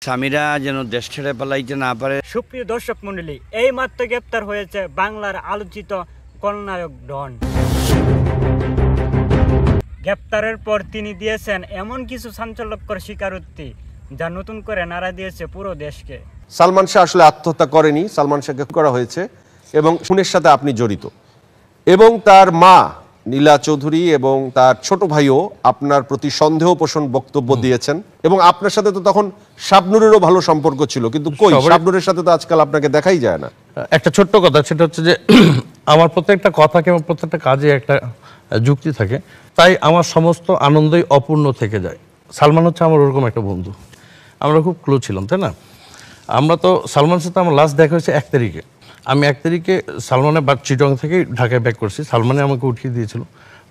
স্বামীরা যেন দেশ ছেড়ে পালাইতে না পারে। সুপ্রিয় দর্শক মণ্ডলী, এই মাত্র গ্রেপ্তার হয়েছে বাংলার আলোচিত খলনায়ক ডন। গ্রেপ্তারের পর তিনি দিয়েছেন এমন কিছু চাঞ্চল্যকর স্বীকারোক্তি যা নতুন করে নাড়া দিয়েছে পুরো দেশকে। সালমান শাহ আসলে আত্মহত্যা করেনি, সালমান শাহকে করা হয়েছে এবং খুনের সাথে আপনি জড়িত। এবং তার মা নীলা চৌধুরী এবং তার ছোট ভাইও আপনার প্রতি সন্দেহ পোষণ বক্তব্য দিয়েছেন এবং আপনার সাথে তো তখন শাবনুরেরও ভালো সম্পর্ক ছিল, কিন্তু কই শাবনুরের সাথে তো আজকাল আপনাকে দেখাই যায় না। একটা ছোট্ট কথা, সেটা হচ্ছে যে আমার প্রত্যেকটা কথা কিংবা প্রত্যেকটা কাজে একটা যুক্তি থাকে, তাই আমার সমস্ত আনন্দই অপূর্ণ থেকে যায়। সালমান হচ্ছে আমার ওরকম একটা বন্ধু, আমরা খুব ক্লোজ ছিলাম, তাই না? আমরা তো সালমানের সাথে আমার লাস্ট দেখা হয়েছে 1 তারিখে। আমি 1 তারিখে সালমানের চিটং থেকে ঢাকায় ব্যাক করছি, সালমানে আমাকে উঠিয়ে দিয়েছিল।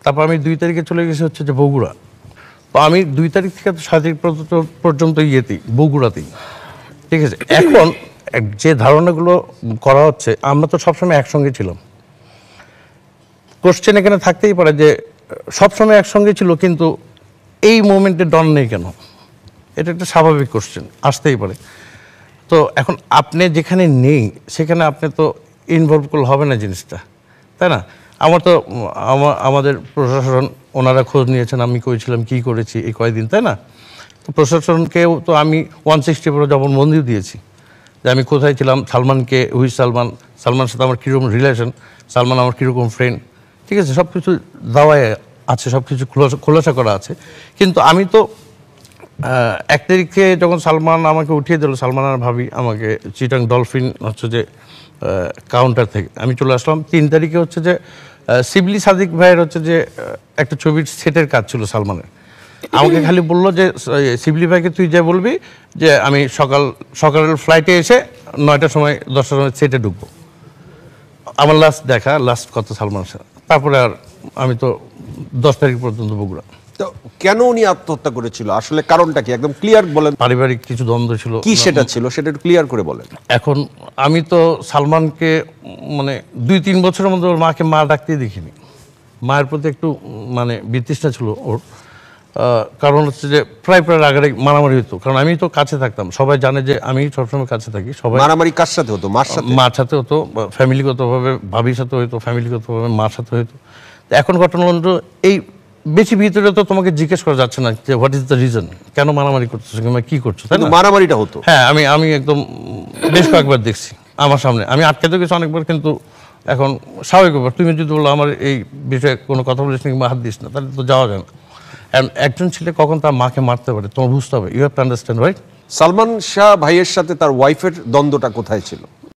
তারপর আমি 2 তারিখে চলে গেছি হচ্ছে যে বগুড়া। তো আমি 2 তারিখ থেকে তো 7 তারিখ পর্যন্ত বগুড়াতেই, ঠিক আছে। এখন যে ধারণাগুলো করা হচ্ছে, আমরা তো সবসময় একসঙ্গে ছিলাম। কোশ্চেন এখানে থাকতেই পারে যে সবসময় একসঙ্গে ছিল, কিন্তু এই মোমেন্টে ডন নেই কেন? এটা একটা স্বাভাবিক কোশ্চেন, আসতেই পারে। তো এখন আপনি যেখানে নেই সেখানে আপনি তো ইনভলভ করলে হবে না জিনিসটা, তাই না? আমাদের প্রশাসন ওনারা খোঁজ নিয়েছেন আমি করেছিলাম, কী করেছি এই কয়েকদিন, তাই না? তো প্রশাসনকেও তো আমি 164 জবানবন্দিও দিয়েছি যে আমি কোথায় ছিলাম, সালমানকে, হুইজ সালমানের সাথে আমার কীরকম রিলেশন, সালমান আমার কীরকম ফ্রেন্ড, ঠিক আছে, সব কিছু দাওয়ায় আছে, সব কিছু খোলাসা করা আছে। কিন্তু আমি তো 1 তারিখে যখন সালমান আমাকে উঠিয়ে দিল, সালমান আর ভাবি আমাকে চিটাং ডলফিন হচ্ছে যে কাউন্টার থেকে আমি চলে আসলাম। 3 তারিখে হচ্ছে যে শিবলি সাদিক ভাইয়ের হচ্ছে যে একটা ছবির সেটের কাজ ছিল সালমানের। আমাকে খালি বললো যে শিবলি ভাইকে তুই যা বলবি যে আমি সকালের ফ্লাইটে এসে 9টার সময় 10টার সময় সেটে ঢুকবো। আমার লাস্ট কথা সালমানের সাথে। তারপরে আর আমি তো 10 তারিখ পর্যন্ত বগুড়া। তো কেন উনি আত্মহত্যা করেছিল, আসলে কারণটা কি একদম ক্লিয়ার বলেন। পারিবারিক কিছু দ্বন্দ্ব ছিল। কি সেটা ছিল সেটা একটু ক্লিয়ার করে বলেন। এখন আমি তো সালমানকে মানে 2-3 বছরের মধ্যে ওর মাকে মা ডাকতেই দেখিনি। মায়ের প্রতি একটু মানে বিতৃষ্ণা ছিল ওর। কারণ হচ্ছে যে প্রায় রাগারাগি মারামারি হতো, কারণ আমি তো কাছে থাকতাম, সবাই জানে যে আমি সবসময় কাছে থাকি। সবাই মারামারি কার সাথে হতো? মার সাথে হতো, ফ্যামিলিগতভাবে ভাবির সাথে হতো, ফ্যামিলিগতভাবে মার সাথে হতো। এখন ঘটনা হলো এই বেশি ভিতরে তো তোমাকে জিজ্ঞেস করা যাচ্ছে না যে হোয়াট ইজ দ্য রিজন, কেন মারামারি করতেছো কিংবা কি করছো, তাই না? মারামারিটা হতো, হ্যাঁ। আমি একদম বেশ কয়েকবার দেখছি আমার সামনে, আমি আটকাতে গেছি অনেকবার, কিন্তু এখন স্বাভাবিক ব্যাপার। তুমি যদি বলো আমার এই বিষয়ে কোনো কথা বলিস না কিংবা হাত দিস না, তাহলে তো যাওয়া যায় না। একজন ছেলে কখন তার মাকে মারতে পারে তোমার বুঝতে হবে, you have to understand, right? Salman Shah ভাইয়ের সাথে তার ওয়াইফের দ্বন্দ্বটা কোথায় ছিল?